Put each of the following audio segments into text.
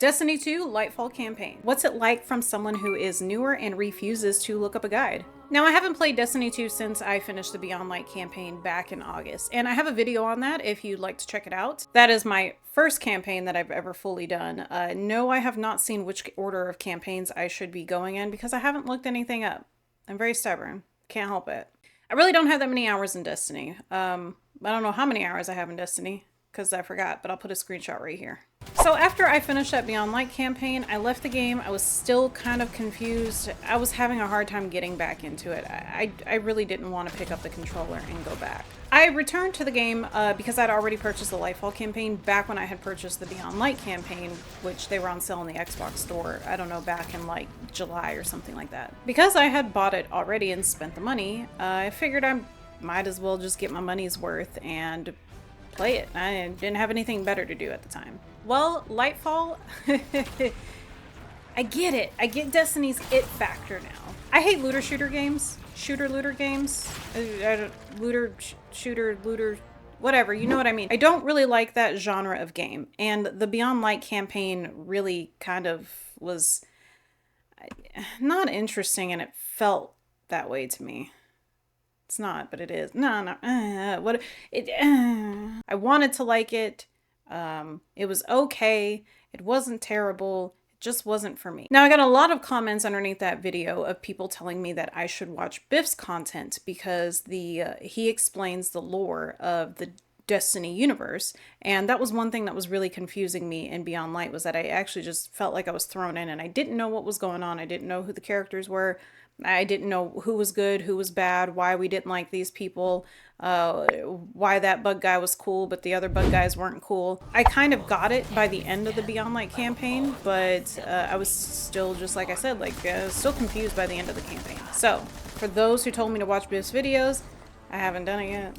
Destiny 2 Lightfall Campaign. What's it like from someone who is newer and refuses to look up a guide? Now, I haven't played Destiny 2 since I finished the Beyond Light campaign back in August, and I have a video on that if you'd like to check it out. That is my first campaign that I've ever fully done. No, I have not seen which order of campaigns I should be going in because I haven't looked anything up. I'm very stubborn. Can't help it. I really don't have that many hours in Destiny. I don't know how many hours I have in Destiny because I forgot, but I'll put a screenshot right here. So after I finished that Beyond Light campaign, I left the game. I was still kind of confused. I was having a hard time getting back into it. I really didn't want to pick up the controller and go back. I returned to the game because I'd already purchased the Lightfall campaign back when I had purchased the Beyond Light campaign, which they were on sale in the Xbox store, I don't know, back in like July or something like that. Because I had bought it already and spent the money, I figured I might as well just get my money's worth and play it. I didn't have anything better to do at the time. Well, Lightfall, I get it. I get Destiny's it factor now. I hate looter-shooter games. Shooter-looter games. Looter, whatever, you know what I mean. I don't really like that genre of game. And the Beyond Light campaign really kind of was not interesting, and it felt that way to me. It's not, but it is. No. I wanted to like it. It was okay. It wasn't terrible. It just wasn't for me. Now, I got a lot of comments underneath that video of people telling me that I should watch Biff's content because he explains the lore of the Destiny universe. And that was one thing that was really confusing me in Beyond Light, was that I actually just felt like I was thrown in and I didn't know what was going on. I didn't know who the characters were. I didn't know who was good, who was bad, why we didn't like these people, why that bug guy was cool, but the other bug guys weren't cool. I kind of got it by the end of the Beyond Light campaign, but I was still, just like I said, still confused by the end of the campaign. So, for those who told me to watch Biff's videos, I haven't done it yet.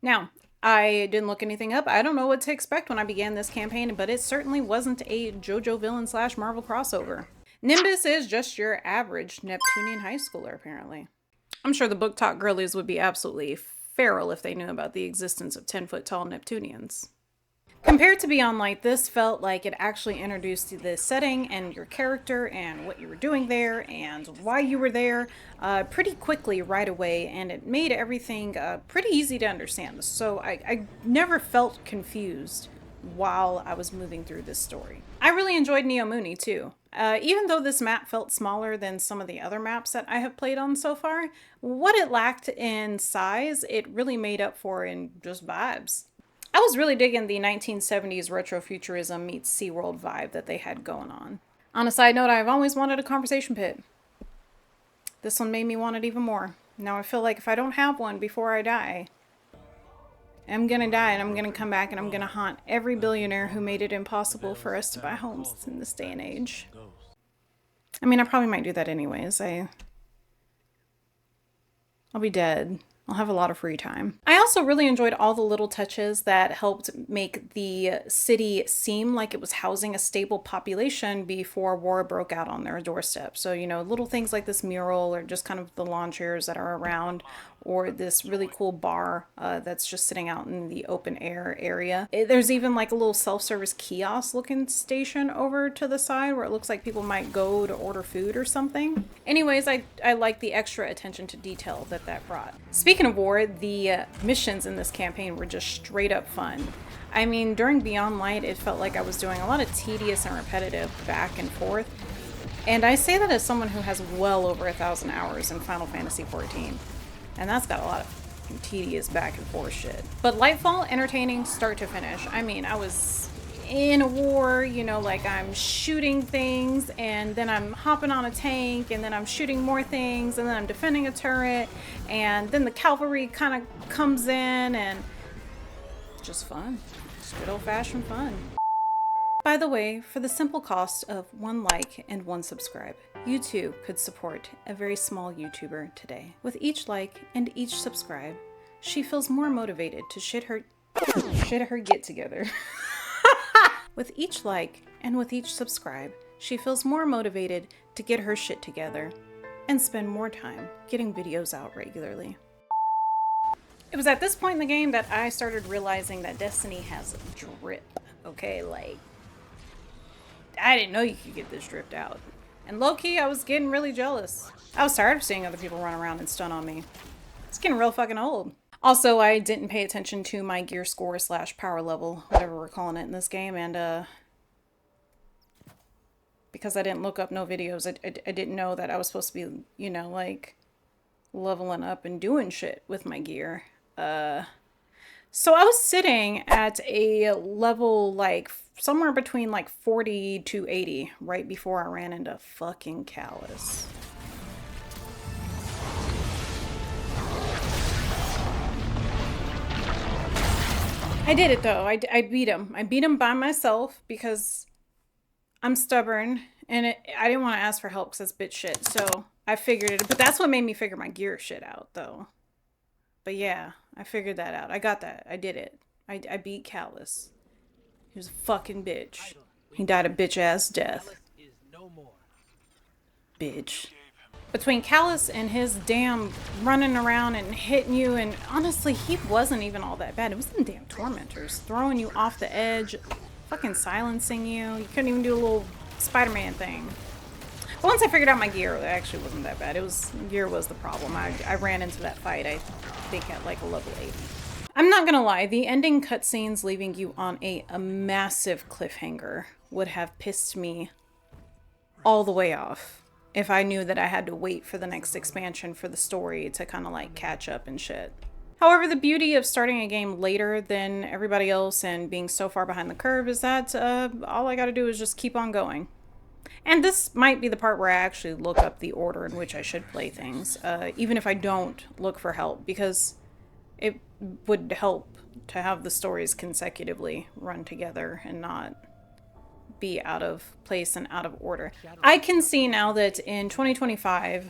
Now, I didn't look anything up. I don't know what to expect when I began this campaign, but it certainly wasn't a JoJo villain / Marvel crossover. Nimbus is just your average Neptunian high schooler, apparently. I'm sure the book talk girlies would be absolutely feral if they knew about the existence of 10-foot-tall Neptunians. Compared to Beyond Light, this felt like it actually introduced the setting and your character and what you were doing there and why you were there pretty quickly right away, and it made everything pretty easy to understand. So I never felt confused while I was moving through this story. I really enjoyed Neo Mooney too. Even though this map felt smaller than some of the other maps that I have played on so far, what it lacked in size, it really made up for in just vibes. I was really digging the 1970s retrofuturism meets SeaWorld vibe that they had going on. On a side note, I've always wanted a conversation pit. This one made me want it even more. Now I feel like if I don't have one before I die, I'm gonna die and I'm gonna come back and I'm gonna haunt every billionaire who made it impossible for us to buy homes in this day and age. I mean, I probably might do that anyways. I'll be dead. I'll have a lot of free time. I also really enjoyed all the little touches that helped make the city seem like it was housing a stable population before war broke out on their doorstep. So, you know, little things like this mural or just kind of the lawn chairs that are around, or this really cool bar that's just sitting out in the open air area. There's even like a little self-service kiosk looking station over to the side where it looks like people might go to order food or something. Anyways, I like the extra attention to detail that brought. Speaking of war, the missions in this campaign were just straight up fun. I mean, during Beyond Light, it felt like I was doing a lot of tedious and repetitive back and forth. And I say that as someone who has well over 1,000 hours in Final Fantasy XIV. And that's got a lot of tedious back and forth shit. But Lightfall, entertaining start to finish. I mean, I was in a war, you know, like I'm shooting things and then I'm hopping on a tank and then I'm shooting more things and then I'm defending a turret and then the cavalry kind of comes in, and just fun. Just good old-fashioned fun. By the way, for the simple cost of 1 like and 1 subscribe, you too could support a very small YouTuber today. With each like and each subscribe, she feels more motivated to shit her get together. With each like and with each subscribe, she feels more motivated to get her shit together and spend more time getting videos out regularly. It was at this point in the game that I started realizing that Destiny has drip, okay? Like, I didn't know you could get this dripped out. And low-key, I was getting really jealous. I was tired of seeing other people run around and stun on me. It's getting real fucking old. Also, I didn't pay attention to my gear score / power level, whatever we're calling it in this game, and because I didn't look up no videos, I didn't know that I was supposed to be, you know, like, leveling up and doing shit with my gear. So I was sitting at a level, like, somewhere between, like, 40 to 80 right before I ran into fucking Callus. I did it, though. I beat him. I beat him by myself because I'm stubborn, and I didn't want to ask for help because that's bitch shit, so I figured it. But that's what made me figure my gear shit out, though. But yeah, I figured that out. I got that. I did it. I beat Callus. He was a fucking bitch. He died a bitch-ass death. Bitch. Between Callus and his damn running around and hitting you, and honestly, he wasn't even all that bad. It was them damn tormentors throwing you off the edge, fucking silencing you. You couldn't even do a little Spider-Man thing. But once I figured out my gear, it actually wasn't that bad. Gear was the problem. I ran into that fight, I think, at like a level 80. I'm not gonna lie, the ending cutscenes leaving you on a massive cliffhanger would have pissed me all the way off if I knew that I had to wait for the next expansion for the story to kind of like catch up and shit. However, the beauty of starting a game later than everybody else and being so far behind the curve is that all I gotta do is just keep on going. And this might be the part where I actually look up the order in which I should play things, even if I don't look for help, because it would help to have the stories consecutively run together and not be out of place and out of order. I can see now that in 2025,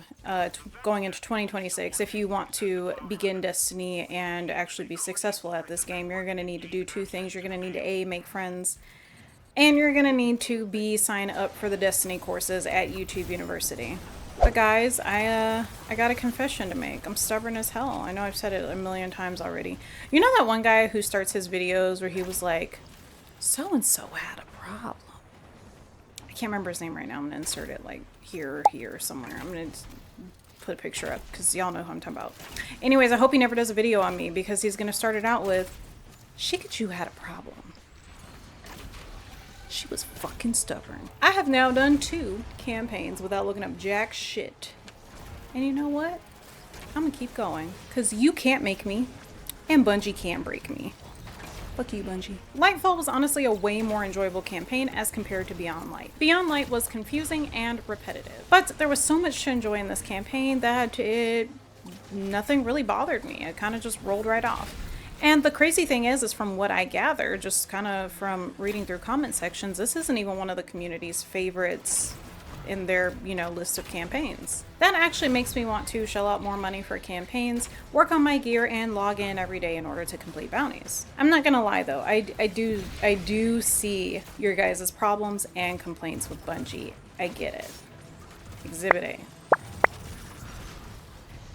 going into 2026, if you want to begin Destiny and actually be successful at this game, you're going to need to do two things. You're going to need to A, make friends, and you're going to need to B, sign up for the Destiny courses at YouTube University. But guys, I got a confession to make. I'm stubborn as hell. I know I've said it a million times already. You know that one guy who starts his videos where he was like, so-and-so had a problem. I can't remember his name right now. I'm going to insert it like here or here somewhere. I'm going to put a picture up because y'all know who I'm talking about. Anyways, I hope he never does a video on me because he's going to start it out with, Shikachu had a problem. She was fucking stubborn. I have now done 2 campaigns without looking up jack shit. And you know what? I'm gonna keep going. Because you can't make me, and Bungie can't break me. Fuck you, Bungie. Lightfall was honestly a way more enjoyable campaign as compared to Beyond Light. Beyond Light was confusing and repetitive. But there was so much to enjoy in this campaign that nothing really bothered me. It kind of just rolled right off. And the crazy thing is from what I gather, just kind of from reading through comment sections, this isn't even one of the community's favorites in their, you know, list of campaigns. That actually makes me want to shell out more money for campaigns, work on my gear, and log in every day in order to complete bounties. I'm not gonna lie though, I do see your guys' problems and complaints with Bungie. I get it. Exhibit A.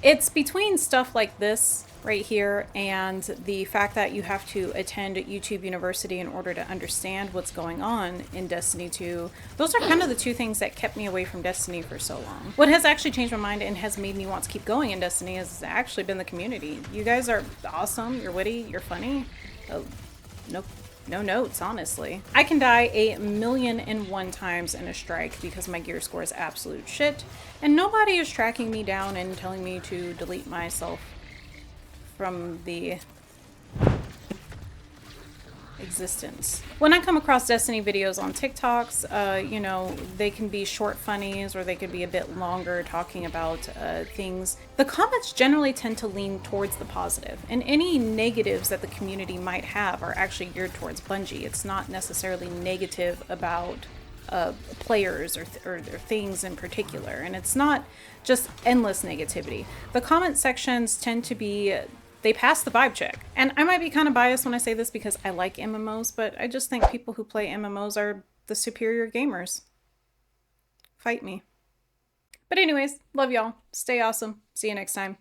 It's between stuff like this right here and the fact that you have to attend YouTube University in order to understand what's going on in Destiny 2. Those are kind of the 2 things that kept me away from Destiny for so long. What has actually changed my mind and has made me want to keep going in Destiny has actually been the community. You guys are awesome, you're witty, you're funny. No notes, honestly. I can die 1,000,001 times in a strike because my gear score is absolute shit, and nobody is tracking me down and telling me to delete myself from the existence. When I come across Destiny videos on TikToks, you know, they can be short funnies or they could be a bit longer talking about things. The comments generally tend to lean towards the positive, and any negatives that the community might have are actually geared towards Bungie. It's not necessarily negative about players or things in particular, and it's not just endless negativity. The comment sections tend to be, they pass the vibe check. And I might be kind of biased when I say this because I like MMOs, but I just think people who play MMOs are the superior gamers. Fight me. But anyways, love y'all. Stay awesome. See you next time.